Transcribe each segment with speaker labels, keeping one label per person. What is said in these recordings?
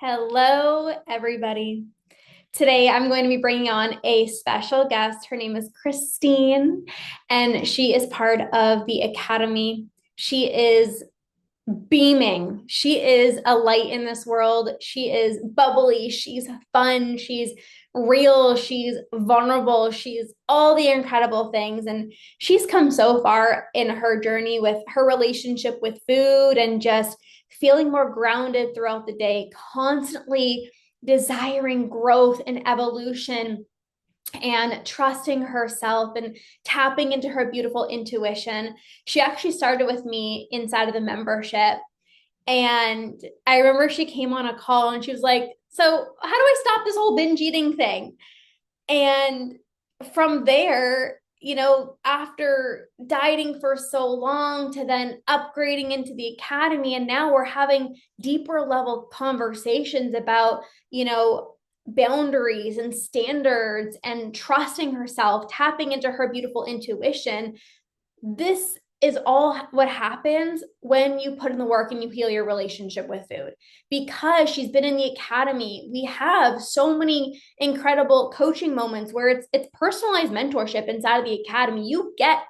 Speaker 1: Hello, everybody. Today, I'm going to be bringing on a special guest. Her name is Christine, and she is part of the Academy. She is beaming. She is a light in this world. She is bubbly. She's fun. She's real. She's vulnerable. She's all the incredible things. And she's come so far in her journey with her relationship with food and just feeling more grounded throughout the day, constantly desiring growth and evolution and trusting herself and tapping into her beautiful intuition. She actually started with me inside of the membership. And I remember she came on a call and she was like, "So, how do I stop this whole binge eating thing?" And from there, after dieting for so long to then upgrading into the academy, and now we're having deeper level conversations about, boundaries and standards and trusting herself, tapping into her beautiful intuition. This is all what happens when you put in the work and you heal your relationship with food. Because she's been in the academy, we have so many incredible coaching moments where it's personalized mentorship inside of the academy. You get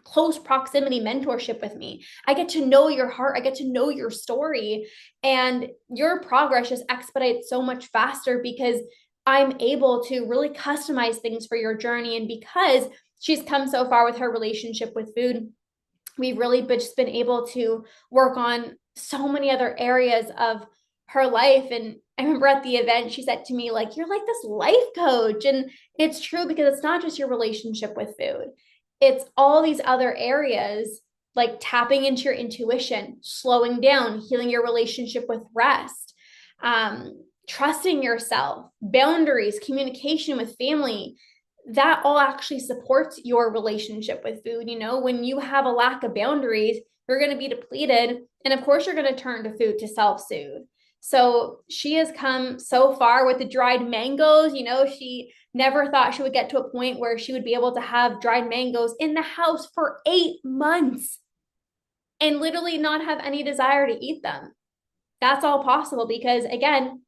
Speaker 1: close proximity mentorship with me. I get to know your heart, I get to know your story, and your progress just expedites so much faster because I'm able to really customize things for your journey. And because she's come so far with her relationship with food, we've really just been able to work on so many other areas of her life. And I remember at the event, she said to me, like, "You're like this life coach." And it's true, because it's not just your relationship with food, it's all these other areas, like tapping into your intuition, slowing down, healing your relationship with rest, trusting yourself, boundaries, communication with family. That all actually supports your relationship with food. When you have a lack of boundaries, you're going to be depleted. And of course, you're going to turn to food to self-soothe. So she has come so far with the dried mangoes. She never thought she would get to a point where she would be able to have dried mangoes in the house for 8 months and literally not have any desire to eat them. That's all possible because, again,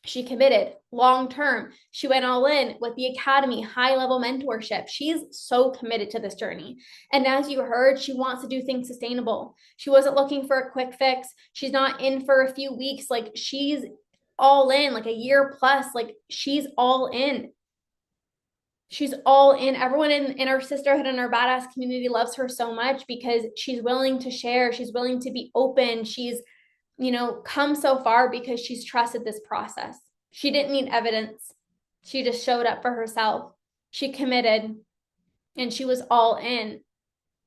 Speaker 1: she committed long term. She went all in with the academy, high level mentorship. She's so committed to this journey. And as you heard, she wants to do things sustainable. She wasn't looking for a quick fix. She's not in for a few weeks. Like, she's all in, like a year plus. Like, she's all in. She's all in. Everyone in our sisterhood and our badass community loves her so much because she's willing to share. She's willing to be open. She's come so far because she's trusted this process. She didn't need evidence. She just showed up for herself. She committed and she was all in.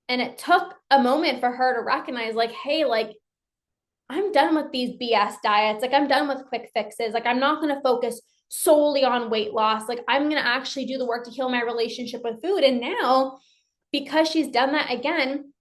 Speaker 1: And it took a moment for her to recognize, like, hey, like, I'm done with these BS diets. Like, I'm done with quick fixes. Like, I'm not going to focus solely on weight loss. Like, I'm going to actually do the work to heal my relationship with food. And now, because she's done that again,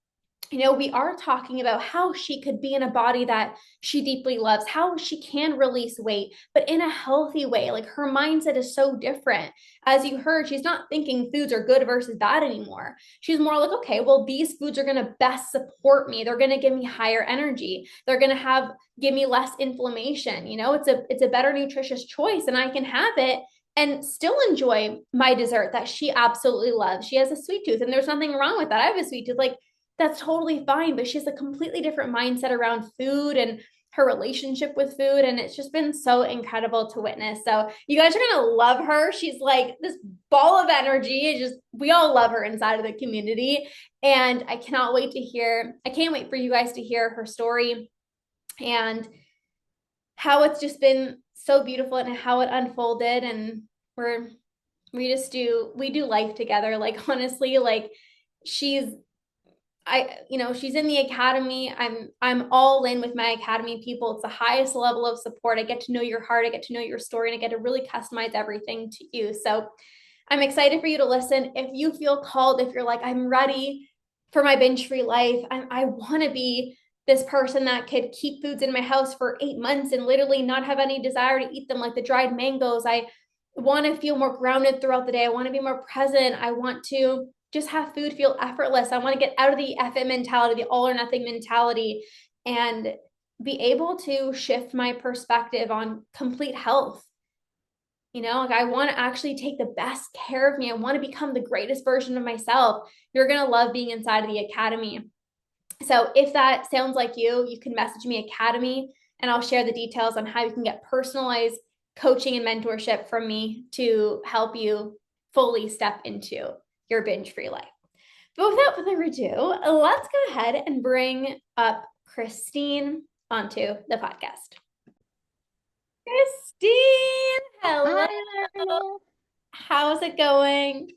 Speaker 1: we are talking about how she could be in a body that she deeply loves, how she can release weight, but in a healthy way. Like, her mindset is so different. As you heard, she's not thinking foods are good versus bad anymore. She's more like, okay, well, these foods are going to best support me. They're going to give me higher energy. They're going to give me less inflammation. It's a better nutritious choice, and I can have it and still enjoy my dessert that she absolutely loves. She has a sweet tooth, and there's nothing wrong with that. I have a sweet tooth. Like, that's totally fine. But she has a completely different mindset around food and her relationship with food. And it's just been so incredible to witness. So you guys are going to love her. She's like this ball of energy. It's just, we all love her inside of the community. And I can't wait for you guys to hear her story and how it's just been so beautiful and how it unfolded. And we do life together. Like, honestly, like, she's she's in the academy. I'm all in with my academy people. It's the highest level of support. I get to know your heart, I get to know your story, and I get to really customize everything to you. So I'm excited for you to listen. If you feel called, if you're like, I'm ready for my binge-free life, I want to be this person that could keep foods in my house for 8 months and literally not have any desire to eat them, like the dried mangoes. I want to feel more grounded throughout the day. I want to be more present. I want to just have food feel effortless. I want to get out of the F it mentality, the all or nothing mentality, and be able to shift my perspective on complete health. Like I want to actually take the best care of me. I want to become the greatest version of myself. You're going to love being inside of the academy. So if that sounds like you can message me academy and I'll share the details on how you can get personalized coaching and mentorship from me to help you fully step into your binge free life. But without further ado, let's go ahead and bring up Christine onto the podcast. Christine, hello.
Speaker 2: Hi, Lerna.
Speaker 1: How's it going?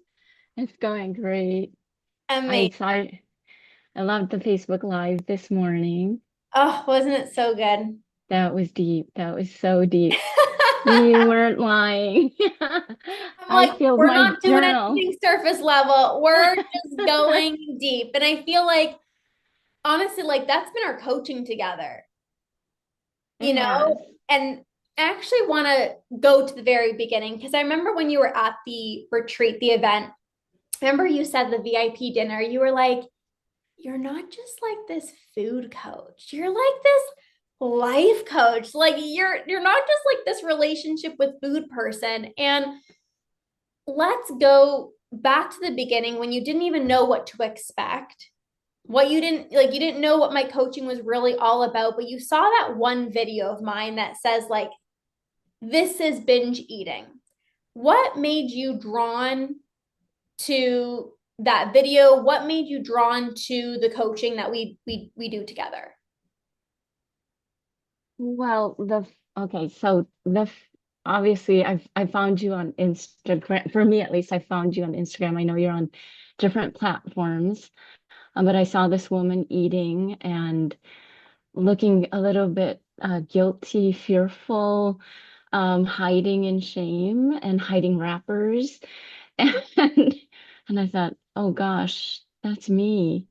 Speaker 2: It's going great.
Speaker 1: Amazing.
Speaker 2: I loved the Facebook Live this morning.
Speaker 1: Oh, wasn't it so good?
Speaker 2: That was deep. That was so deep. You weren't lying.
Speaker 1: I'm
Speaker 2: I
Speaker 1: like,
Speaker 2: filled
Speaker 1: we're
Speaker 2: my
Speaker 1: not doing
Speaker 2: journal.
Speaker 1: anything surface level. We're just going deep. And I feel like, honestly, like that's been our you together,
Speaker 2: It
Speaker 1: you know?
Speaker 2: has.
Speaker 1: And I actually want to go to the very beginning because I remember when you were at the retreat, the event. Remember you said the VIP dinner, you were like, you're not just like this food coach. You're like this life coach. Like you're not just like this relationship with food person. And let's go back to the beginning when you didn't even know what to expect. What you didn't know what my coaching was really all about, but you saw that one video of mine that says like this is binge eating. What made you drawn to that video? What made you drawn to the coaching that we do together?
Speaker 2: Well, okay, so obviously I found you on Instagram. For me at least, I found you on Instagram. I know you're on different platforms, but I saw this woman eating and looking a little bit guilty, fearful, hiding in shame and hiding wrappers. And and I thought, oh gosh, that's me.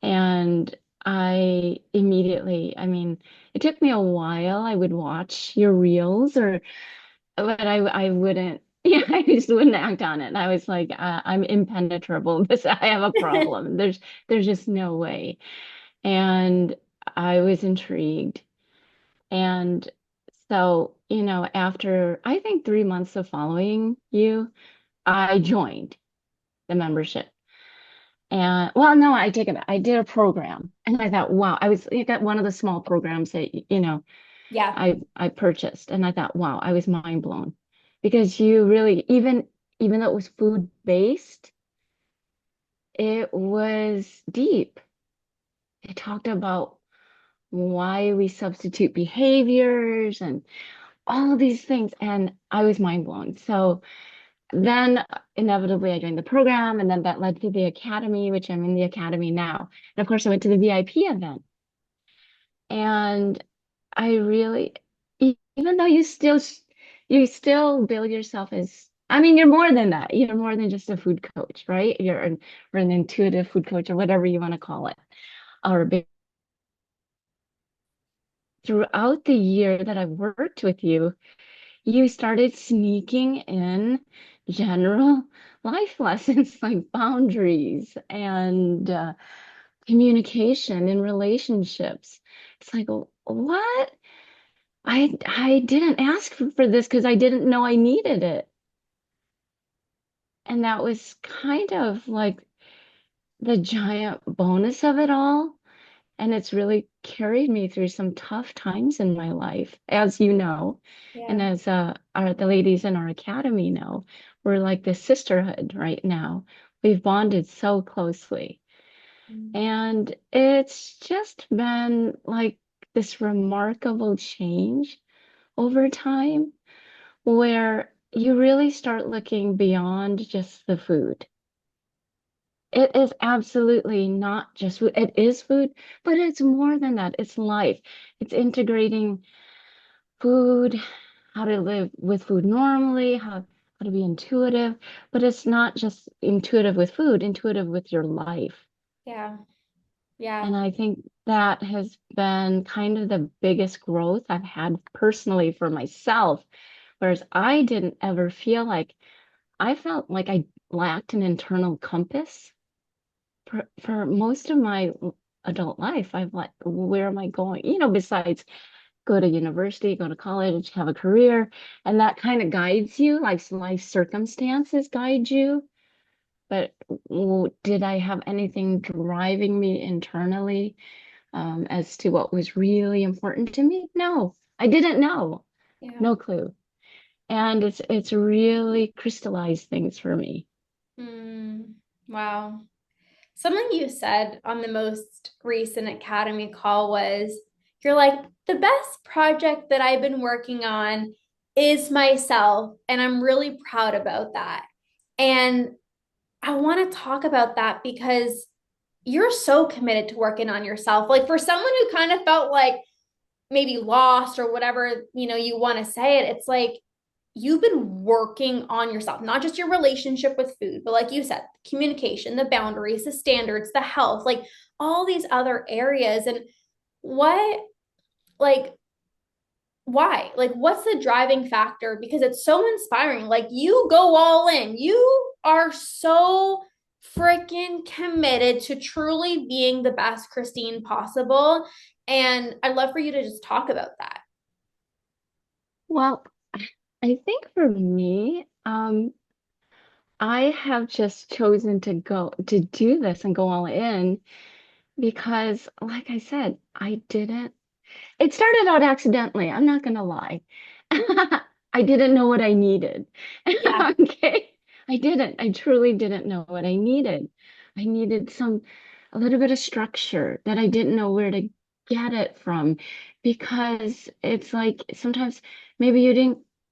Speaker 2: And I immediately, I mean, it took me a while. I would watch your reels but I wouldn't, yeah, I just wouldn't act on it. I was like, I'm impenetrable. I have a problem. There's just no way. And I was intrigued. And so, after I think 3 months of following you, I joined the membership. And well, no, I take it back. I did a program and I thought, wow, I got one of the small programs that,
Speaker 1: Yeah.
Speaker 2: I purchased. And I thought, wow, I was mind blown because you really, even though it was food based, it was deep. It talked about why we substitute behaviors and all of these things. And I was mind blown. So then inevitably I joined the program, and then that led to the academy, which I'm in the academy now. And of course, I went to the VIP event. And I really, even though you still bill yourself as, I mean, you're more than that. You're more than just a food coach, right? Or an intuitive food coach or whatever you want to call it. Or throughout the year that I've worked with you, you started sneaking in general life lessons like boundaries and communication in relationships. It's like, what? I didn't ask for this because I didn't know I needed it. And that was kind of like the giant bonus of it all. And it's really carried me through some tough times in my life, as you know, and
Speaker 1: Yeah.
Speaker 2: as the ladies in our academy know. We're like this sisterhood right now. We've bonded so closely. And it's just been like this remarkable change over time where you really start looking beyond just the food. It is absolutely not just food. It is food, but it's more than that. It's life. It's integrating food, how to live with food normally, how to be intuitive, but it's not just intuitive with food, intuitive with your life.
Speaker 1: Yeah. Yeah.
Speaker 2: And I think that has been kind of the biggest growth I've had personally for myself, whereas I didn't ever feel like I felt like I lacked an internal compass for most of my adult life. I've like, where am I going? Besides go to university, go to college, have a career, and that kind of guides you, like life circumstances guide you. But did I have anything driving me internally as to what was really important to me? No, I didn't know.
Speaker 1: Yeah.
Speaker 2: No clue. And it's really crystallized things for me.
Speaker 1: Mm, wow. Something you said on the most recent Academy call was you're like, the best project that I've been working on is myself, and I'm really proud about that. And I want to talk about that because you're so committed to working on yourself. Like for someone who kind of felt like maybe lost or whatever, you want to say it, it's like you've been working on yourself, not just your relationship with food, but like you said, communication, the boundaries, the standards, the health, like all these other areas. And what, like, why? Like, what's the driving factor? Because it's so inspiring. Like, you go all in. You are so freaking committed to truly being the best Christine possible. And I'd love for you to just talk about that.
Speaker 2: Well, I think for me, I have just chosen to do this and go all in because, like I said, it started out accidentally. I'm not gonna lie. I didn't know what I needed.
Speaker 1: Yeah.
Speaker 2: Okay. I didn't. I truly didn't know what I needed. I needed a little bit of structure that I didn't know where to get it from because it's like sometimes maybe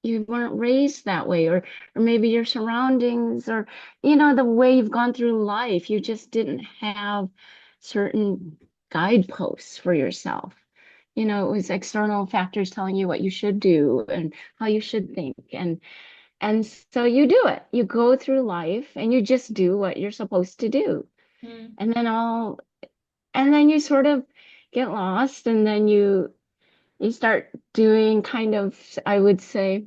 Speaker 2: you weren't raised that way, or maybe your surroundings, or, the way you've gone through life, you just didn't have certain guideposts for yourself. It was external factors telling you what you should do and how you should think. And so you do it. You go through life and you just do what you're supposed to do.
Speaker 1: Mm,
Speaker 2: And then you sort of get lost, and then you start doing kind of, I would say,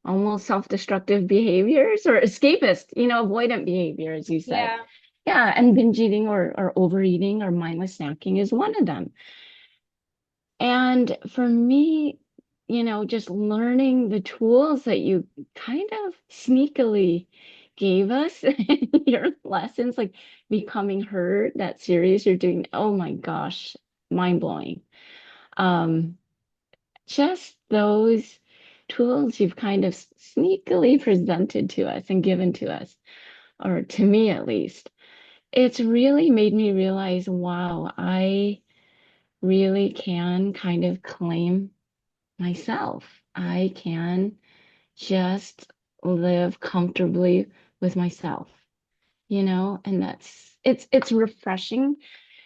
Speaker 2: almost self-destructive behaviors or escapist, avoidant behavior, as you said.
Speaker 1: yeah.
Speaker 2: Yeah, and binge eating or overeating or mindless snacking is one of them. And for me, just learning the tools that you kind of sneakily gave us in your lessons, like becoming her, that series you're doing. Oh my gosh, mind blowing. Um, just those tools you've kind of sneakily presented to us and given to us, or to me at least. It's really made me realize, wow, I really can kind of claim myself. I can just live comfortably with myself, and it's refreshing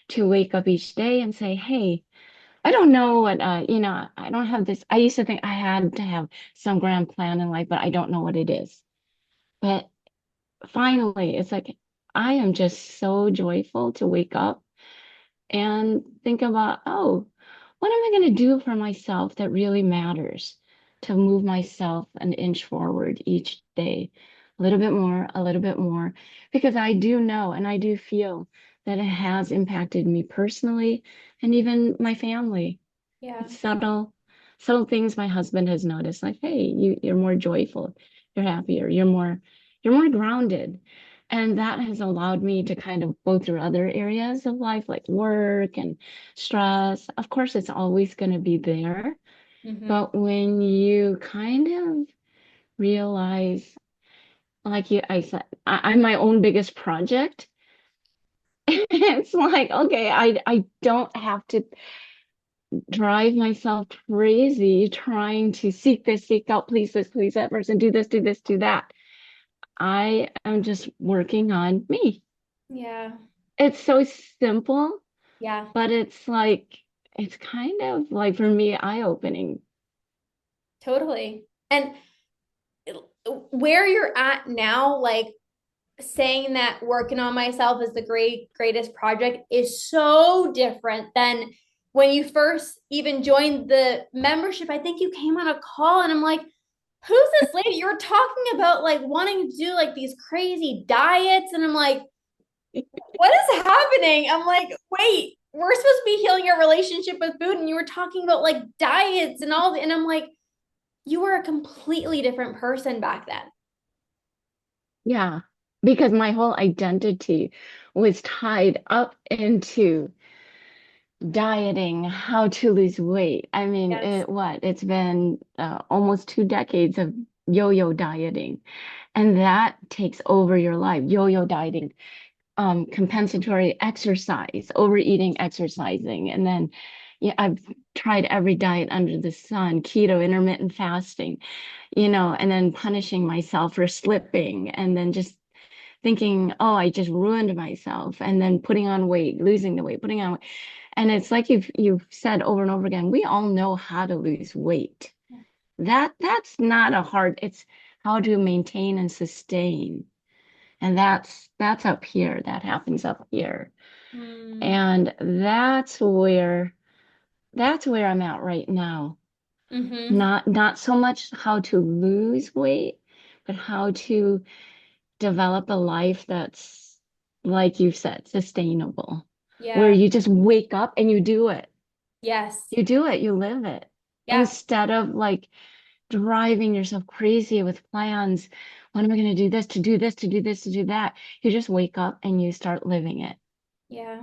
Speaker 2: to wake up each day and say, hey, I don't know what I don't have this. I used to think I had to have some grand plan in life, but I don't know what it is. But finally, it's like I am just so joyful to wake up and think about, oh, what am I going to do for myself that really matters to move myself an inch forward each day? A little bit more, because I do know and I do feel that it has impacted me personally and even my family.
Speaker 1: Yeah.
Speaker 2: It's subtle things my husband has noticed, like, hey, you're more joyful, you're happier, you're more grounded. And that has allowed me to kind of go through other areas of life, like work and stress. Of course, it's always going to be there.
Speaker 1: Hmm.
Speaker 2: But when you kind of realize, I said, I'm my own biggest project, it's like, okay, I don't have to drive myself crazy trying to seek this, seek out, please this, please that person, do this, do this, do that. I am just working on me.
Speaker 1: Yeah.
Speaker 2: It's so simple,
Speaker 1: Yeah.
Speaker 2: but it's kind of like for me eye-opening.
Speaker 1: Totally. And where you're at now, like saying that working on myself is the greatest project is so different than when you first even joined the membership. I think you came on a call and I'm like, who's this lady? You were talking about like wanting to do like these crazy diets. And I'm like, what is happening? I'm like, wait, we're supposed to be healing your relationship with food, and you were talking about like diets and all, and I'm like, you were a completely different person back then.
Speaker 2: Yeah, because my whole identity was tied up into dieting, how to lose weight. I mean,
Speaker 1: Yes.
Speaker 2: it's been almost 2 decades of yo-yo dieting, and that takes over your life. Yo-yo dieting, compensatory exercise, overeating, exercising, and then yeah, I've tried every diet under the sun, keto, intermittent fasting, and then punishing myself for slipping, and then just thinking, oh, I just ruined myself, and then putting on weight, losing the weight, putting on weight. And it's like you've said over and over again, we all know how to lose weight. That's not a hard, it's how to maintain and sustain. And that's up here. That happens up here.
Speaker 1: Mm.
Speaker 2: And that's where I'm at right now.
Speaker 1: Mm-hmm.
Speaker 2: Not so much how to lose weight, but how to develop a life that's, like you said, sustainable, where
Speaker 1: Yeah.
Speaker 2: you just wake up and you do it.
Speaker 1: Yes.
Speaker 2: You do it, you live it.
Speaker 1: Yeah.
Speaker 2: Instead of like driving yourself crazy with plans. When am I going to do this, to do this, to do this, to do that? You just wake up and you start living it.
Speaker 1: Yeah.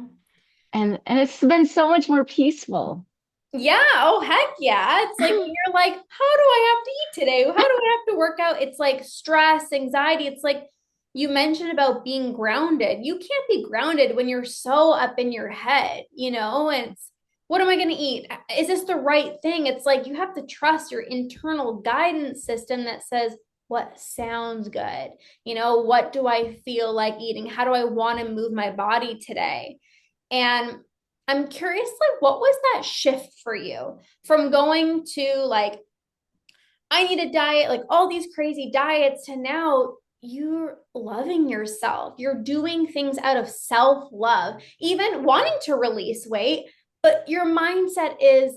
Speaker 2: And it's been so much more peaceful.
Speaker 1: Yeah. Oh, heck yeah. It's like when you're like, how do I have to eat today? How do I have to work out? It's like stress, anxiety. It's like you mentioned about being grounded. You can't be grounded when you're so up in your head, and it's what am I going to eat? Is this the right thing? It's like you have to trust your internal guidance system that says, what sounds good? What do I feel like eating? How do I want to move my body today? And I'm curious, like, what was that shift for you from going to like, I need a diet, like all these crazy diets, to now you're loving yourself. You're doing things out of self love, even wanting to release weight. But your mindset is,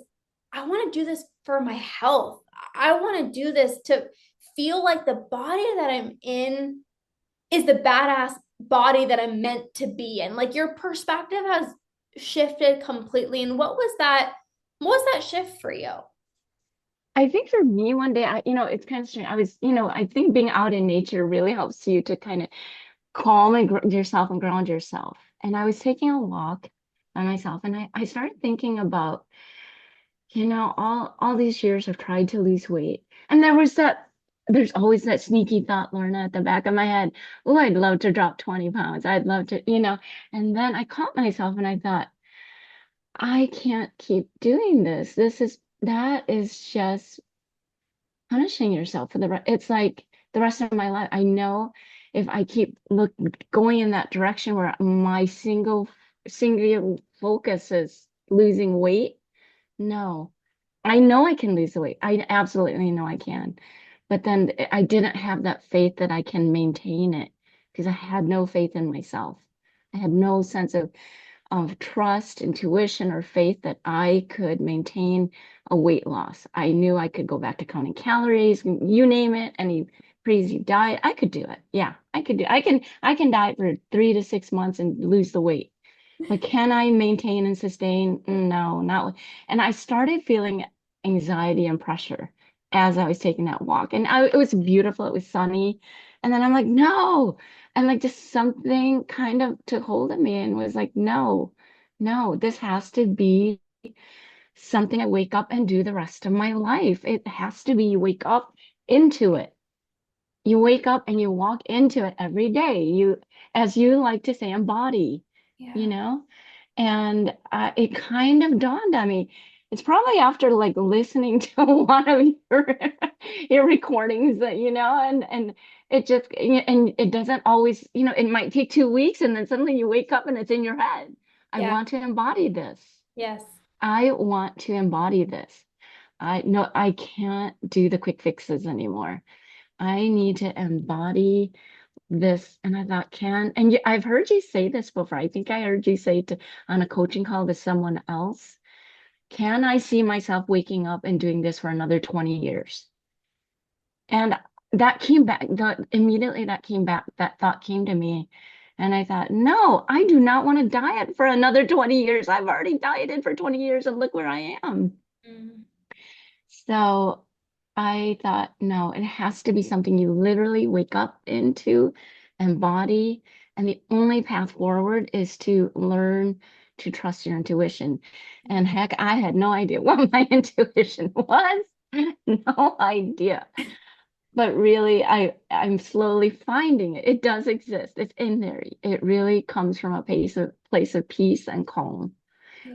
Speaker 1: I want to do this for my health. I want to do this to feel like the body that I'm in is the badass body that I'm meant to be in. Like your perspective has shifted completely. And what was that shift for you?
Speaker 2: I think for me one day, it's kind of strange. I think being out in nature really helps you to kind of calm and yourself and ground yourself. And I was taking a walk by myself and I started thinking about, all these years I've tried to lose weight. And there's always that sneaky thought, Lorna, at the back of my head, oh, I'd love to drop 20 pounds. I'd love to. And then I caught myself and I thought, I can't keep doing this. That is just punishing yourself for it's like the rest of my life. I know if I keep going in that direction where my single focus is losing weight, no. I know I can lose the weight. I absolutely know I can. But then I didn't have that faith that I can maintain it because I had no faith in myself. I had no sense of trust, intuition, or faith that I could maintain a weight loss. I knew I could go back to counting calories, you name it, any crazy diet. I could do it. Yeah, I could do. I can diet for 3 to 6 months and lose the weight. But can I maintain and sustain? No, not. And I started feeling anxiety and pressure as I was taking that walk. And it was beautiful. It was sunny. And then I'm like, no. And like just something kind of took hold of me and was like, no, no, this has to be something I wake up and do the rest of my life. It has to be you wake up into it. You wake up and you walk into it every day. As you like to say, embody, you
Speaker 1: Yeah.
Speaker 2: know? And it kind of dawned on me. It's probably after like listening to one of your recordings that, and it just, and it doesn't always, it might take 2 weeks and then suddenly you wake up and it's in your head. I
Speaker 1: Yeah.
Speaker 2: want to embody this.
Speaker 1: Yes.
Speaker 2: I want to embody this. I can't do the quick fixes anymore. I need to embody this. And I thought, I've heard you say this before. I think I heard you say on a coaching call with someone else, can I see myself waking up and doing this for another 20 years? And that came back, immediately that came back, that thought came to me. And I thought, no, I do not want to diet for another 20 years. I've already dieted for 20 years and look where I am.
Speaker 1: Mm.
Speaker 2: So I thought, no, it has to be something you literally wake up into, embody. And the only path forward is to learn to trust your intuition. And heck, I had no idea what my intuition was. No idea. But really, I'm slowly finding it. It does exist. It's in there. It really comes from a place of peace and calm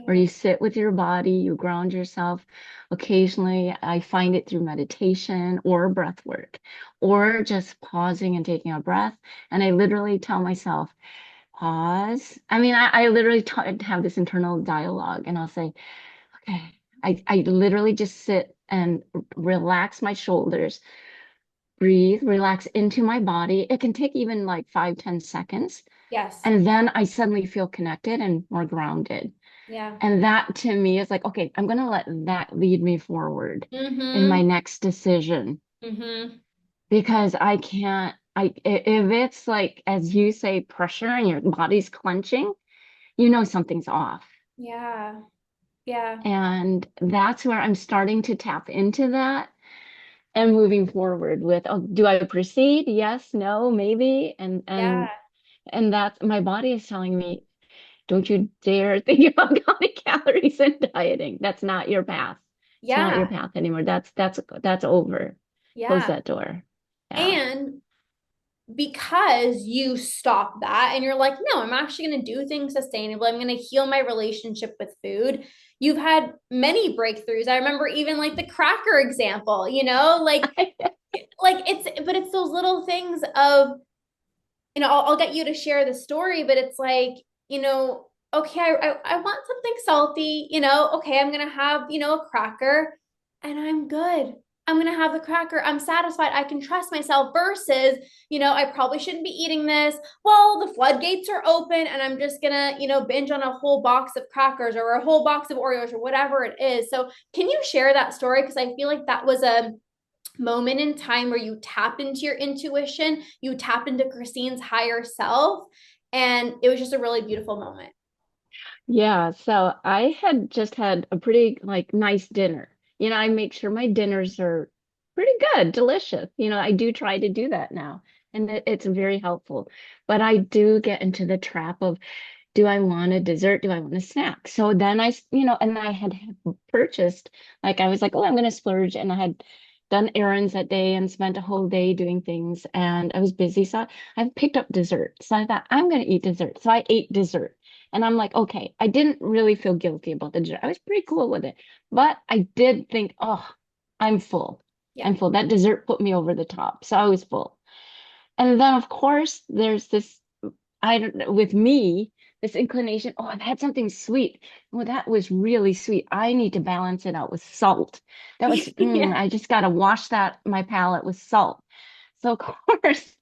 Speaker 2: where
Speaker 1: Yeah.
Speaker 2: you sit with your body, you ground yourself. Occasionally, I find it through meditation or breath work, or just pausing and taking a breath. And I literally tell myself, pause. I mean, I literally have this internal dialogue, and I'll say, okay, I literally just sit and relax my shoulders, breathe, relax into my body. It can take even like 5, 10 seconds.
Speaker 1: Yes.
Speaker 2: And then I suddenly feel connected and more grounded.
Speaker 1: Yeah.
Speaker 2: And that to me is like, okay, I'm going to let that lead me forward in my
Speaker 1: Mm-hmm.
Speaker 2: next decision
Speaker 1: Mm-hmm.
Speaker 2: because I can't, if it's like, as you say, pressure and your body's clenching, you know something's off.
Speaker 1: Yeah. Yeah.
Speaker 2: And that's where I'm starting to tap into that and moving forward with, oh, do I proceed? Yes, no, maybe.
Speaker 1: Yeah.
Speaker 2: And that's my body is telling me, don't you dare think about counting calories and dieting. That's not your path. It's not
Speaker 1: Yeah.
Speaker 2: your path anymore. That's over. Close
Speaker 1: Yeah.
Speaker 2: that door. Yeah.
Speaker 1: And because you stop that and you're like, no, I'm actually going to do things sustainably. I'm going to heal my relationship with food. You've had many breakthroughs. I remember even like the cracker example, like but it's those little things of, I'll get you to share the story, but it's like, okay, I want something salty, okay, I'm gonna have, a cracker and I'm good. I'm gonna have the cracker. I'm satisfied. I can trust myself versus, I probably shouldn't be eating this. Well, the floodgates are open and I'm just gonna, binge on a whole box of crackers or a whole box of Oreos or whatever it is. So can you share that story? Because I feel like that was a moment in time where you tapped into your intuition, you tapped into Christine's higher self, and it was just a really beautiful moment.
Speaker 2: Yeah. So I had just had a pretty like nice dinner. I make sure my dinners are pretty good, delicious. I do try to do that now, and it's very helpful. But I do get into the trap of, do I want a dessert? Do I want a snack? So then and I had purchased, like, I was like, oh, I'm going to splurge. And I had done errands that day and spent a whole day doing things. And I was busy. So I picked up dessert. So I thought, I'm going to eat dessert. So I ate dessert. And I'm like, okay, I didn't really feel guilty about the dessert. I was pretty cool with it. But I did think, oh, I'm full.
Speaker 1: Yeah.
Speaker 2: I'm full. That dessert put me over the top. So I was full. And then, of course, there's this, I don't know, with me, this inclination, oh, I've had something sweet. Well, that was really sweet. I need to balance it out with salt. That was,
Speaker 1: Yeah.
Speaker 2: I just got to wash my palate with salt. So, of course,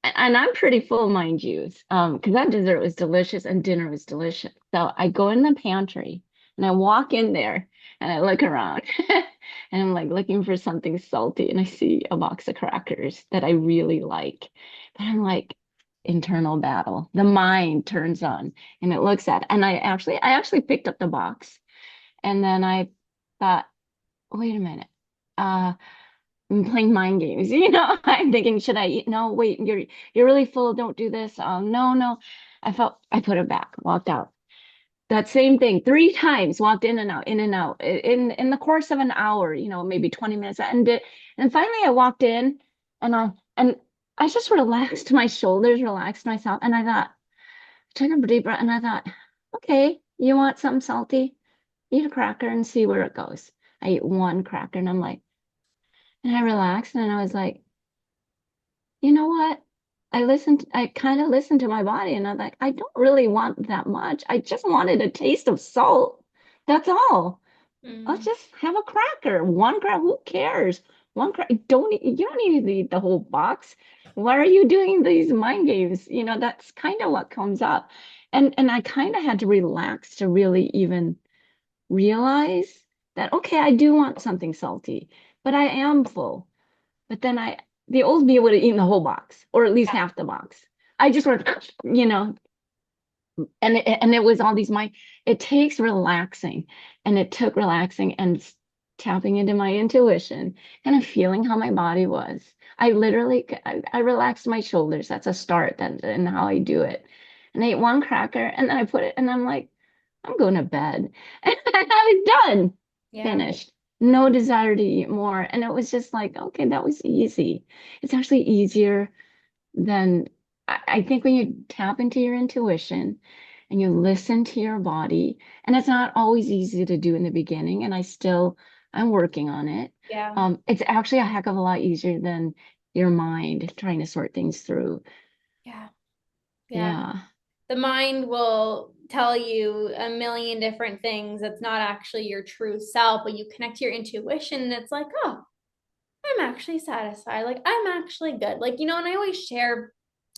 Speaker 2: and I'm pretty full, mind you, because that dessert was delicious and dinner was delicious. So I go in the pantry and I walk in there and I look around and I'm like looking for something salty and I see a box of crackers that I really like. But I'm like, internal battle. The mind turns on and it looks at, and I actually picked up the box and then I thought, wait a minute. I'm playing mind games, I'm thinking, should I eat? No, wait, you're really full. Don't do this. No, no. I put it back, walked out. That same thing 3 times, walked in and out, in and out, in the course of an hour, maybe 20 minutes. And finally I walked in and I just relaxed my shoulders, relaxed myself, and I thought, took a deep breath, and I thought, okay, you want something salty? Eat a cracker and see where it goes. I ate one cracker and I'm like, and I relaxed and I was like, you know what? I kind of listened to my body and I'm like, I don't really want that much. I just wanted a taste of salt. That's all. I'll
Speaker 1: Mm.
Speaker 2: just have a cracker. One cracker, who cares? One cracker, you don't need to eat the whole box. Why are you doing these mind games? That's kind of what comes up. And I kind of had to relax to really even realize that, okay, I do want something salty, but I am full. But then the old me would have eaten the whole box or at least half the box. I just went, and it was all these my it takes relaxing, and it took relaxing and tapping into my intuition, kind of feeling how my body was. I literally I relaxed my shoulders. That's a start, and how I do it. And I ate one cracker, and then I put it, and I'm like, I'm going to bed. And I was done,
Speaker 1: Yeah.
Speaker 2: finished. No desire to eat more. And it was just like, okay, that was easy. It's actually easier than I think when you tap into your intuition and you listen to your body, and it's not always easy to do in the beginning, and I'm working on it.
Speaker 1: Yeah.
Speaker 2: It's actually a heck of a lot easier than your mind trying to sort things through.
Speaker 1: Yeah. Yeah.
Speaker 2: Yeah.
Speaker 1: The mind will tell you a million different things. It's not actually your true self, but you connect to your intuition and it's like, oh, I'm actually satisfied. Like, I'm actually good. Like, and I always share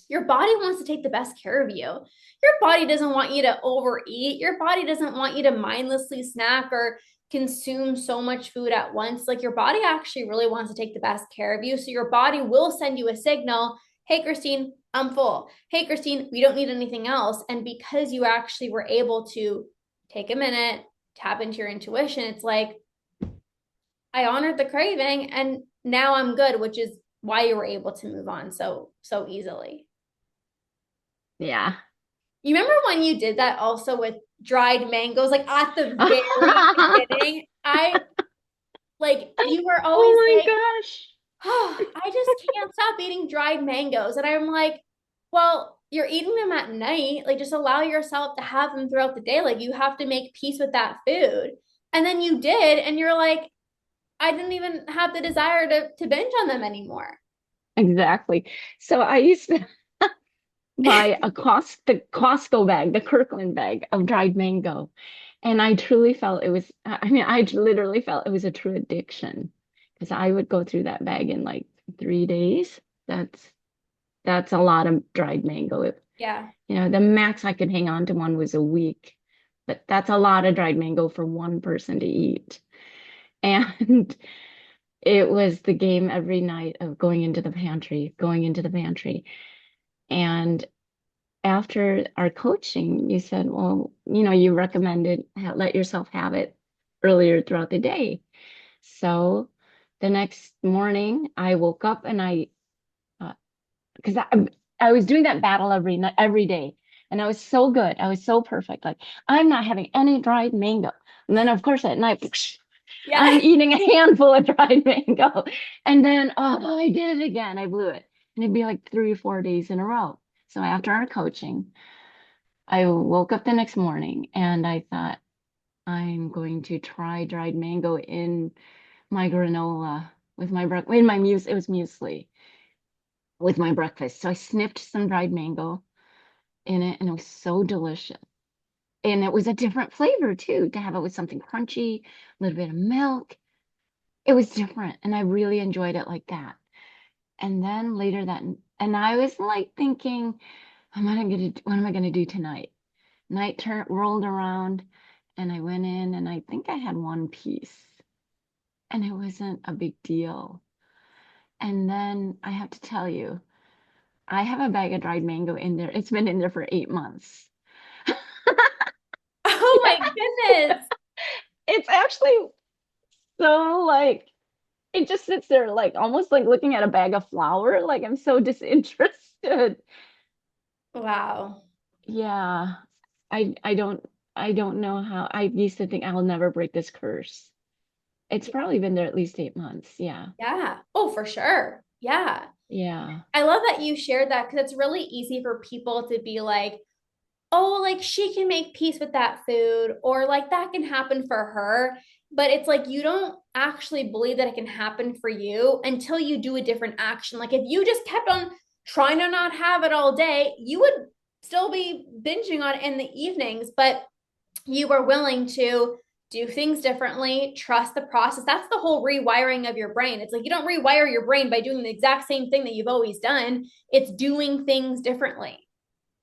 Speaker 1: your body wants to take the best care of you. Your body doesn't want you to overeat. Your body doesn't want you to mindlessly snack or consume so much food at once. Like your body actually really wants to take the best care of you. So your body will send you a signal. Hey, Christine, I'm full. Hey, Christine, we don't need anything else. And because you actually were able to take a minute, tap into your intuition, it's like, I honored the craving and now I'm good, which is why you were able to move on so easily.
Speaker 2: Yeah.
Speaker 1: You remember when you did that also with dried mangoes, like at the very beginning? You were always
Speaker 2: Oh
Speaker 1: like,
Speaker 2: my gosh.
Speaker 1: oh, I just can't stop eating dried mangoes. And I'm like, well, you're eating them at night. Like, just allow yourself to have them throughout the day. Like, you have to make peace with that food. And then you did, and you're like, I didn't even have the desire to binge on them anymore.
Speaker 2: Exactly. So I used to buy the Costco bag, the Kirkland bag of dried mango. And I truly felt it was, I mean, I literally felt it was a true addiction because I would go through that bag in like 3 days. That's that's a lot of dried mango.
Speaker 1: Yeah.
Speaker 2: The max I could hang on to one was a week, but that's a lot of dried mango for one person to eat. And it was the game every night of going into the pantry. And after our coaching, you said, well, you recommended let yourself have it earlier throughout the day. So the next morning, I woke up and because I was doing that battle every night, every day. And I was so good. I was so perfect. Like, I'm not having any dried mango. And then, of course, at night, I'm
Speaker 1: Yeah.
Speaker 2: eating a handful of dried mango. And then, oh, I did it again. I blew it. And it'd be like 3 or 4 days in a row. So after our coaching, I woke up the next morning and I thought, I'm going to try dried mango in my granola with my breakfast, in my mousse, it was muesli with my breakfast. So I snipped some dried mango in it and it was so delicious. And it was a different flavor too, to have it with something crunchy, a little bit of milk. It was different and I really enjoyed it like that. And then later and I was like thinking, what am I gonna do tonight? Night rolled around and I went in and I think I had one piece and it wasn't a big deal. And then I have to tell you, I have a bag of dried mango in there. It's been in there for 8 months.
Speaker 1: Oh my goodness.
Speaker 2: It's actually so like it just sits there like almost like looking at a bag of flour. Like I'm so disinterested.
Speaker 1: Wow.
Speaker 2: Yeah. I I don't I don't know how I used to think I'll never break this curse. It's probably been there at least 8 months. Yeah.
Speaker 1: Yeah. Oh, for sure. Yeah.
Speaker 2: Yeah.
Speaker 1: I love that you shared that because it's really easy for people to be like, oh, like she can make peace with that food, or like that can happen for her. But it's like you don't actually believe that it can happen for you until you do a different action. Like if you just kept on trying to not have it all day, you would still be binging on it in the evenings, but you were willing to do things differently, trust the process. That's the whole rewiring of your brain. It's like you don't rewire your brain by doing the exact same thing that you've always done, it's doing things differently.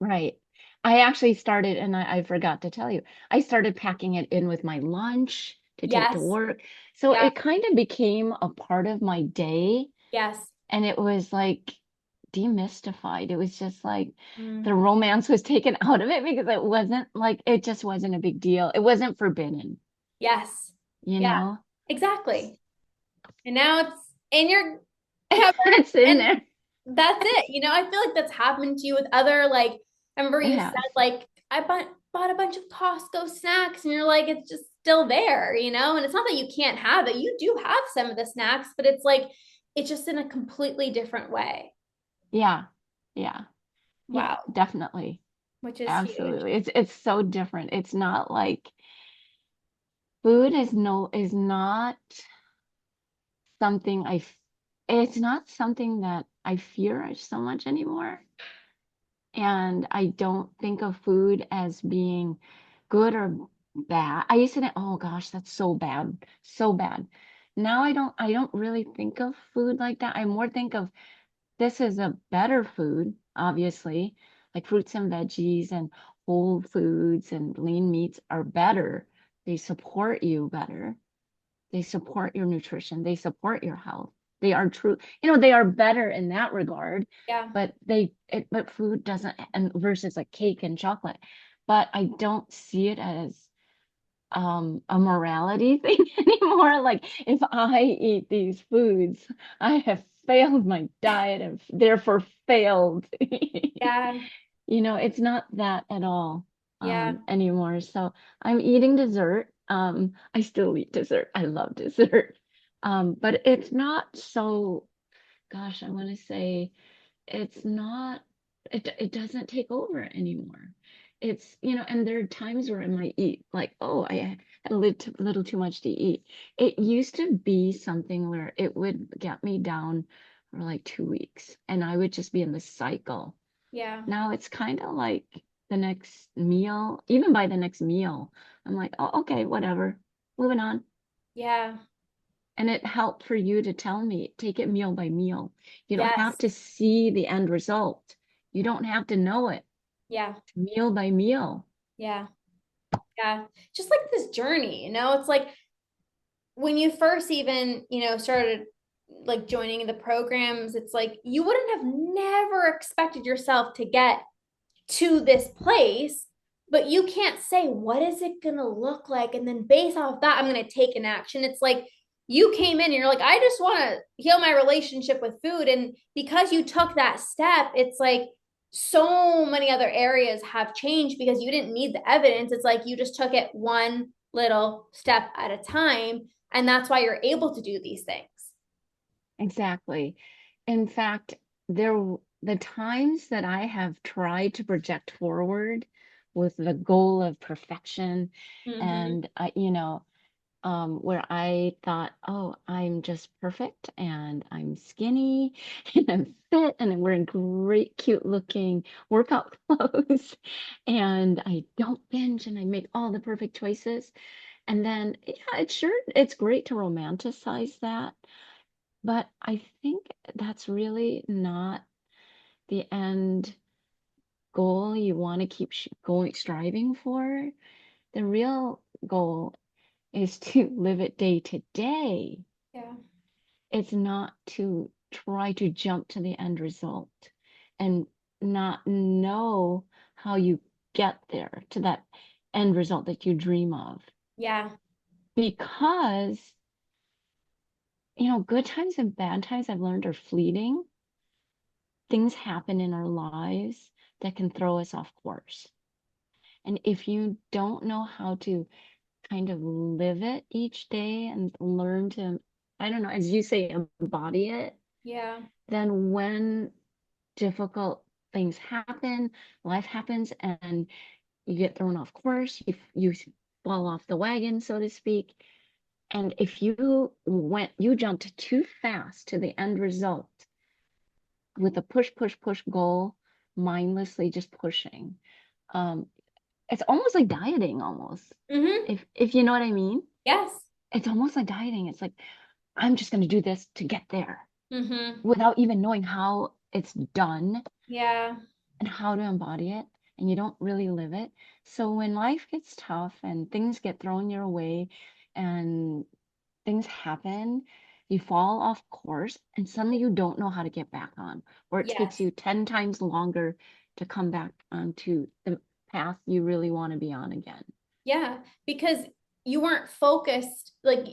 Speaker 2: Right. I actually started, and I forgot to tell you, I started packing it in with my lunch to take to
Speaker 1: Yes.
Speaker 2: work. So
Speaker 1: Yeah.
Speaker 2: it kind of became a part of my day.
Speaker 1: Yes.
Speaker 2: And it was like demystified. It was just like the
Speaker 1: Mm.
Speaker 2: romance was taken out of it because it wasn't like it just wasn't a big deal. It wasn't forbidden,
Speaker 1: Yes.
Speaker 2: you
Speaker 1: Yeah,
Speaker 2: know?
Speaker 1: exactly. And now it's in your cupboard,
Speaker 2: It's in
Speaker 1: and
Speaker 2: there.
Speaker 1: that's it. I feel like that's happened to you with other, like, I remember
Speaker 2: It
Speaker 1: you said,
Speaker 2: has.
Speaker 1: like, I bought a bunch of Costco snacks, and you're like, it's just still there, and it's not that you can't have it. You do have some of the snacks, but it's like, it's just in a completely different way.
Speaker 2: Yeah. Yeah. Yeah,
Speaker 1: Wow,
Speaker 2: definitely.
Speaker 1: which is huge.
Speaker 2: Absolutely. It's so different. It's not like food is not something it's not something that I fear so much anymore. And I don't think of food as being good or bad. I used to think, oh gosh, that's so bad, so bad. Now I don't really think of food like that. I more think of this is a better food, obviously, like fruits and veggies and whole foods and lean meats are better. They support you better. They support your nutrition. They support your health. They are true, they are better in that regard,
Speaker 1: Yeah,
Speaker 2: but food doesn't, and versus like cake and chocolate. But I don't see it as a morality thing anymore. Like if I eat these foods, I have failed my diet and therefore failed.
Speaker 1: yeah,
Speaker 2: It's not that at all
Speaker 1: yeah,
Speaker 2: anymore. So I'm eating dessert. I still eat dessert. I love dessert. But it's not so, gosh, I want to say it's not, it doesn't take over anymore. And there are times where I might eat like, oh, I had a little too much to eat. It used to be something where it would get me down for like 2 weeks and I would just be in the cycle.
Speaker 1: yeah,
Speaker 2: Now it's kind of like the next meal, even by the next meal, I'm like, oh, okay, whatever, moving on.
Speaker 1: yeah,
Speaker 2: And it helped for you to tell me, take it meal by meal. You don't have
Speaker 1: yes,
Speaker 2: to see the end result. You don't have to know it
Speaker 1: yeah,
Speaker 2: meal by meal.
Speaker 1: yeah, yeah. Just like this journey, it's like when you first even, started like joining the programs, it's like you wouldn't have never expected yourself to get to this place, but you can't say, what is it going to look like? And then based off that, I'm going to take an action. It's like you came in and you're like, I just want to heal my relationship with food. And because you took that step, it's like so many other areas have changed because you didn't need the evidence. It's like you just took it one little step at a time. And that's why you're able to do these things.
Speaker 2: Exactly. In fact, the times that I have tried to project forward with the goal of perfection
Speaker 1: Mm-hmm.
Speaker 2: and where I thought, oh, I'm just perfect and I'm skinny and I'm fit and I'm wearing great, cute looking workout clothes and I don't binge and I make all the perfect choices. And then, yeah, it's great to romanticize that, but I think that's really not the end goal you want to keep going, striving for. The real goal is to live it day to day.
Speaker 1: Yeah.
Speaker 2: It's not to try to jump to the end result and not know how you get there to that end result that you dream of.
Speaker 1: Yeah.
Speaker 2: Because, good times and bad times I've learned are fleeting. Things happen in our lives that can throw us off course. And if you don't know how to kind of live it each day and learn to, I don't know, as you say, embody it,
Speaker 1: Yeah.
Speaker 2: then when difficult things happen, life happens, and you get thrown off course, you fall off the wagon, so to speak. And if you jumped too fast to the end result with a push, push, push goal, mindlessly just pushing. Um, it's almost like dieting, almost.
Speaker 1: Mm-hmm.
Speaker 2: If you know what I mean,
Speaker 1: Yes.
Speaker 2: it's almost like dieting. It's like I'm just going to do this to get there
Speaker 1: Mm-hmm.
Speaker 2: without even knowing how it's done
Speaker 1: Yeah.
Speaker 2: and how to embody it, and you don't really live it. So when life gets tough and things get thrown your way and things happen, you fall off course and suddenly you don't know how to get back on, or it takes
Speaker 1: Yes.
Speaker 2: you 10 times longer to come back onto the path you really want to be on again.
Speaker 1: Yeah, because you weren't focused. Like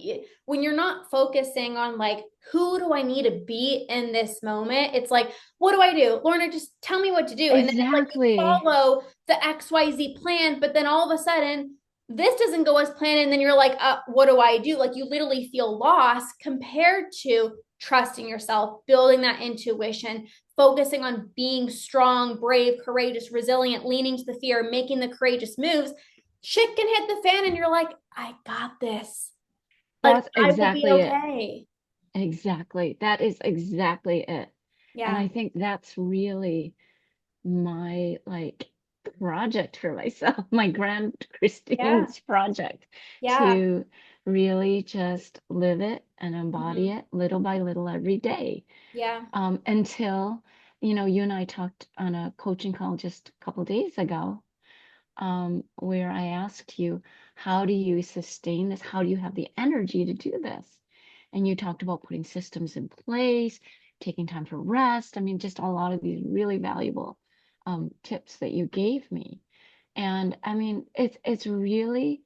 Speaker 1: when you're not focusing on like who do I need to be in this moment, it's like, what do I do? Lorna, just tell me what to do. And then it's like you
Speaker 2: Exactly.
Speaker 1: follow the XYZ plan, but then all of a sudden this doesn't go as planned. And then you're like, what do I do? Like you literally feel lost compared to trusting yourself, building that intuition, focusing on being strong, brave, courageous, resilient, leaning to the fear, making the courageous moves. Shit can hit the fan and you're like, I got this. Like,
Speaker 2: That's
Speaker 1: I will be
Speaker 2: exactly it.
Speaker 1: okay.
Speaker 2: Exactly. That is exactly it. And
Speaker 1: Yeah.
Speaker 2: I think that's really my like project for myself, my grand
Speaker 1: Yeah.
Speaker 2: Christine's project,
Speaker 1: Yeah.
Speaker 2: to really just live it and embody
Speaker 1: Hmm.
Speaker 2: it little by little every day.
Speaker 1: Yeah.
Speaker 2: Until, you and I talked on a coaching call just a couple days ago, where I asked you, how do you sustain this? How do you have the energy to do this? And you talked about putting systems in place, taking time for rest. I mean, just a lot of these really valuable tips that you gave me. And I mean, it's really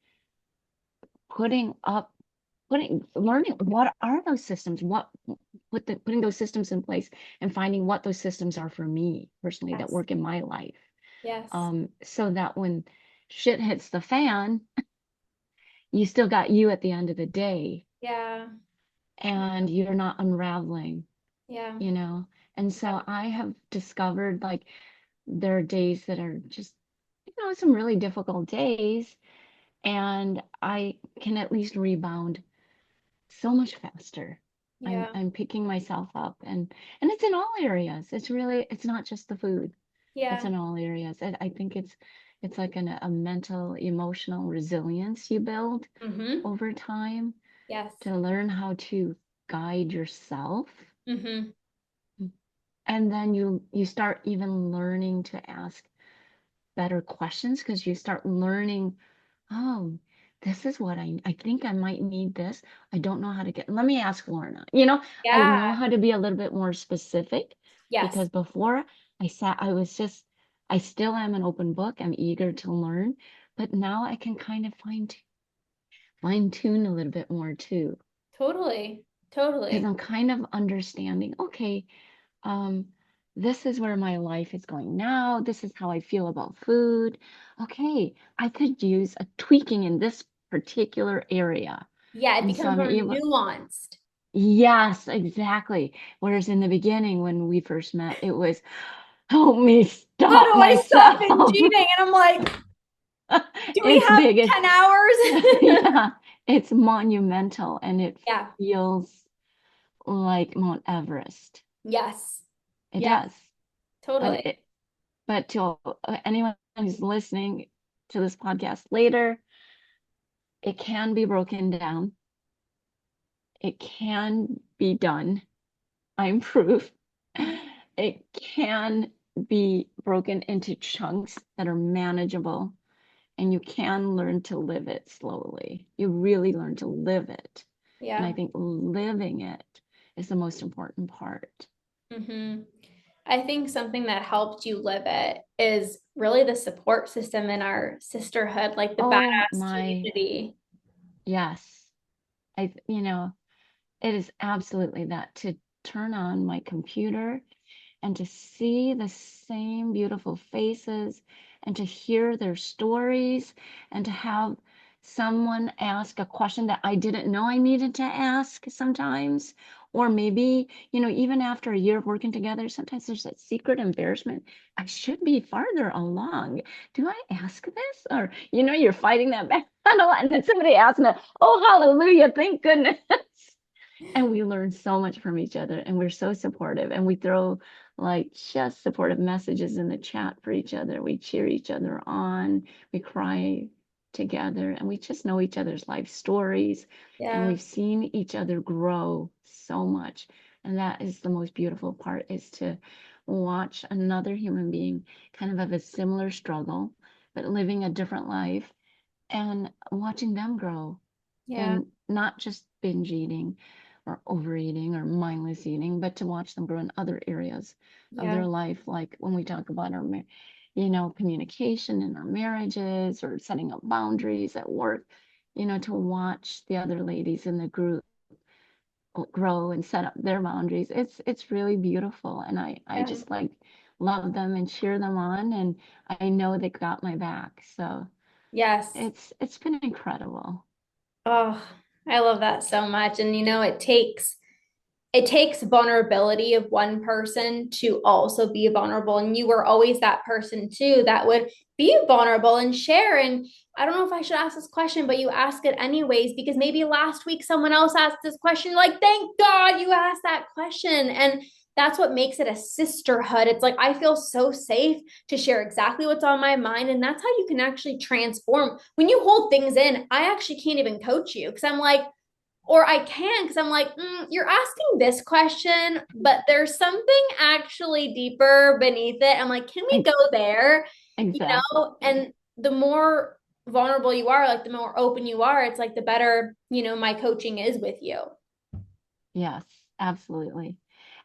Speaker 2: putting up, learning what are those systems, putting those systems in place and finding what those systems are for me personally that
Speaker 1: Yes.
Speaker 2: work in my life.
Speaker 1: Yes.
Speaker 2: So that when shit hits the fan, you still got you at the end of the day
Speaker 1: Yeah.
Speaker 2: and you're not unraveling,
Speaker 1: Yeah.
Speaker 2: you know? And so I have discovered like there are days that are just, some really difficult days, and I can at least rebound so much faster. I'm
Speaker 1: Yeah.
Speaker 2: I'm picking myself up, and it's in all areas. It's not just the food. It's
Speaker 1: Yeah.
Speaker 2: in all areas. And I think it's like a mental, emotional resilience you build
Speaker 1: Hmm.
Speaker 2: over time
Speaker 1: Yes.
Speaker 2: to learn how to guide yourself.
Speaker 1: Hmm.
Speaker 2: And then you start even learning to ask better questions because you start learning, oh, this is what I think I might need this. I don't know how to get. Let me ask Lorna. I
Speaker 1: Yeah.
Speaker 2: know how to be a little bit more specific
Speaker 1: Yes.
Speaker 2: because before I was just, I still am an open book. I'm eager to learn, but now I can kind of fine tune a little bit more too
Speaker 1: Totally.
Speaker 2: because
Speaker 1: Totally.
Speaker 2: I'm kind of understanding, okay, um, this is where my life is going now. This is how I feel about food. Okay, I could use a tweaking in this particular area.
Speaker 1: Yeah. It
Speaker 2: And so
Speaker 1: becomes
Speaker 2: I'm
Speaker 1: more
Speaker 2: able,
Speaker 1: nuanced.
Speaker 2: yes, exactly. Whereas in the beginning, when we first met, it was, help me
Speaker 1: How
Speaker 2: stop
Speaker 1: do I stop binging?
Speaker 2: myself.
Speaker 1: And I'm like, do we
Speaker 2: It's
Speaker 1: have
Speaker 2: big.
Speaker 1: 10 hours?
Speaker 2: Yeah, it's monumental and it
Speaker 1: Yeah.
Speaker 2: feels like Mount Everest.
Speaker 1: Yes.
Speaker 2: It
Speaker 1: Yeah.
Speaker 2: does. But
Speaker 1: Totally.
Speaker 2: it, but to anyone who's listening to this podcast later, it can be broken down. It can be done. I'm proof. It can be broken into chunks that are manageable, and you can learn to live it slowly. You really learn to live it. And I
Speaker 1: Yeah.
Speaker 2: think living it is the most important part.
Speaker 1: Hmm. I think something that helped you live it is really the support system in our sisterhood, like the
Speaker 2: Oh
Speaker 1: badass
Speaker 2: my,
Speaker 1: community.
Speaker 2: yes. It is absolutely that, to turn on my computer and to see the same beautiful faces and to hear their stories and to have someone ask a question that I didn't know I needed to ask sometimes. Or maybe, even after a year of working together, sometimes there's that secret embarrassment. I should be farther along. Do I ask this? Or, you're fighting that battle and then somebody asks me, oh, hallelujah, thank goodness. And we learn so much from each other and we're so supportive and we throw like just supportive messages in the chat for each other. We cheer each other on, we cry together, and we just know each other's life stories, and
Speaker 1: Yeah.
Speaker 2: we've seen each other grow so much. And that is the most beautiful part, is to watch another human being kind of have a similar struggle but living a different life and watching them grow
Speaker 1: Yeah.
Speaker 2: and not just binge eating, or overeating or mindless eating, but to watch them grow in other areas of
Speaker 1: Yeah.
Speaker 2: their life, like when we talk about our, communication in our marriages or setting up boundaries at work, to watch the other ladies in the group grow and set up their boundaries. It's really beautiful. And I
Speaker 1: Yeah.
Speaker 2: just like love them and cheer them on. And I know they got my back. So
Speaker 1: Yes.
Speaker 2: it's been incredible.
Speaker 1: Oh, I love that so much. And it takes vulnerability of one person to also be vulnerable. And you were always that person too that would be vulnerable and share. And I don't know if I should ask this question, but you ask it anyways, because maybe last week someone else asked this question. Like, thank God you asked that question. And that's what makes it a sisterhood. It's like I feel so safe to share exactly what's on my mind. And that's how you can actually transform. When you hold things in, I actually can't even coach you because I'm like, or I can because I'm like, you're asking this question, but there's something actually deeper beneath it. I'm like, can we go there?
Speaker 2: Exactly.
Speaker 1: And the more vulnerable you are, like the more open you are, it's like the better, my coaching is with you.
Speaker 2: Yes, absolutely.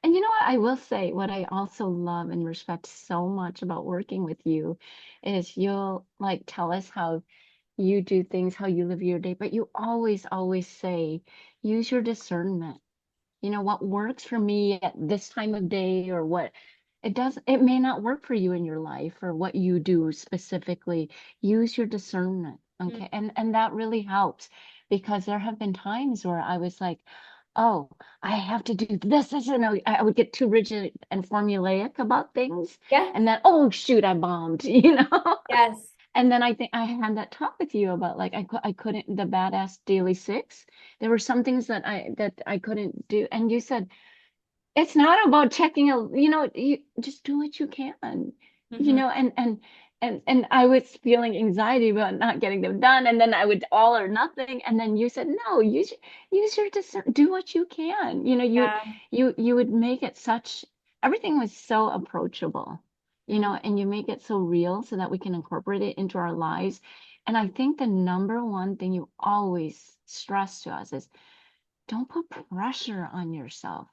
Speaker 2: And you know what? I will say what I also love and respect so much about working with you is you'll like tell us how you do things, how you live your day, but you always, always say, use your discernment. What works for me at this time of day or what it may not work for you in your life or what you do specifically. Use your discernment.
Speaker 1: Mm.
Speaker 2: Okay. And that really helps because there have been times where I was like, oh, I have to do this. I would get too rigid and formulaic about things.
Speaker 1: Yeah.
Speaker 2: And then, oh, shoot, I bombed.
Speaker 1: Yes.
Speaker 2: And then I think I had that talk with you about like I couldn't the badass daily six. There were some things that I couldn't do, and you said it's not about checking you just do what you can,
Speaker 1: Hmm.
Speaker 2: and I was feeling anxiety about not getting them done, and then I would all or nothing, and then you said no, use your discern, do what you can.
Speaker 1: Yeah.
Speaker 2: You would make it such everything was so approachable,
Speaker 1: Mm.
Speaker 2: and you make it so real so that we can incorporate it into our lives. And I think the number one thing you always stress to us is don't put pressure on yourself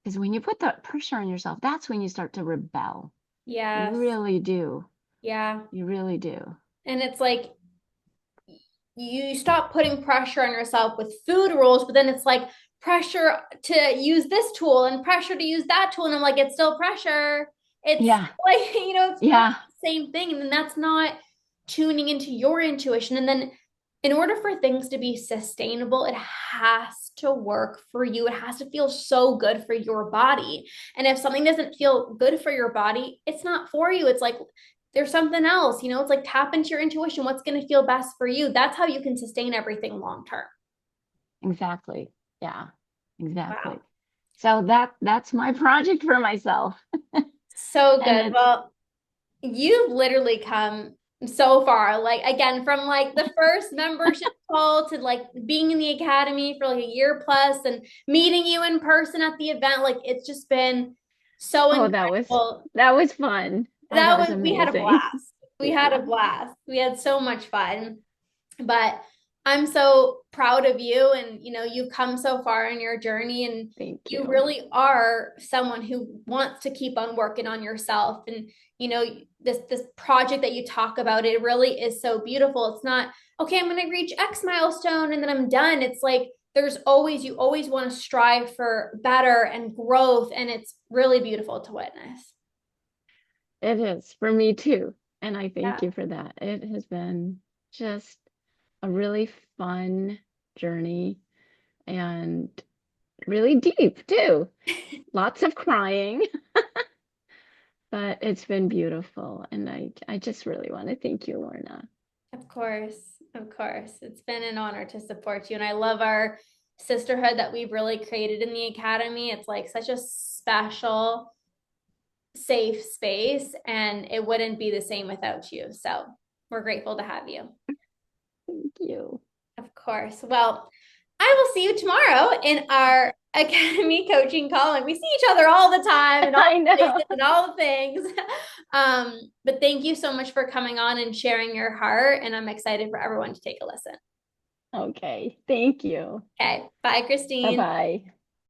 Speaker 2: because when you put that pressure on yourself, that's when you start to rebel. You
Speaker 1: Yes.
Speaker 2: really do.
Speaker 1: Yeah.
Speaker 2: You really do.
Speaker 1: And it's like you stop putting pressure on yourself with food rules, but then it's like pressure to use this tool and pressure to use that tool. And I'm like, it's still pressure. It's
Speaker 2: Yeah.
Speaker 1: like, it's not
Speaker 2: Yeah.
Speaker 1: the same thing. And then that's not tuning into your intuition. And then in order for things to be sustainable, it has to work for you. It has to feel so good for your body. And if something doesn't feel good for your body, it's not for you. It's like there's something else, it's like tap into your intuition. What's going to feel best for you? That's how you can sustain everything long term.
Speaker 2: Exactly. Yeah.
Speaker 1: Wow.
Speaker 2: Exactly. So that's my project for myself.
Speaker 1: So
Speaker 2: And
Speaker 1: good.
Speaker 2: it's
Speaker 1: Well, you've literally come so far. Like again, from like the first membership call to like being in the academy for like a year plus and meeting you in person at the event. Like it's just been so
Speaker 2: oh, that was
Speaker 1: incredible.
Speaker 2: that was fun. Oh,
Speaker 1: That
Speaker 2: that was
Speaker 1: was we had a
Speaker 2: amazing.
Speaker 1: blast. We had a
Speaker 2: Yeah.
Speaker 1: blast. We had so much fun. But I'm so proud of you and you've come so far in your journey and
Speaker 2: Thank
Speaker 1: you
Speaker 2: you.
Speaker 1: really are someone who wants to keep on working on yourself and you know this project that you talk about, it really is so beautiful. It's not okay, I'm going to reach X milestone and then I'm done. It's like you always want to strive for better and growth, and it's really beautiful to witness.
Speaker 2: It is for me too. And I thank
Speaker 1: Yeah.
Speaker 2: you for that. It has been just a really fun journey and really deep too. Lots of crying, but it's been beautiful. And I just really want to thank you, Lorna.
Speaker 1: Of course, of course. It's been an honor to support you. And I love our sisterhood that we've really created in the academy. It's like such a special, safe space, and it wouldn't be the same without you. So we're grateful to have you.
Speaker 2: Thank you.
Speaker 1: Of course. Well, I will see you tomorrow in our academy coaching call. And we see each other all the time and all
Speaker 2: I
Speaker 1: the
Speaker 2: know.
Speaker 1: places and all the things. But thank you so much for coming on and sharing your heart. And I'm excited for everyone to take a listen.
Speaker 2: Okay. Thank you.
Speaker 1: Okay. Bye, Christine.
Speaker 2: Bye-bye.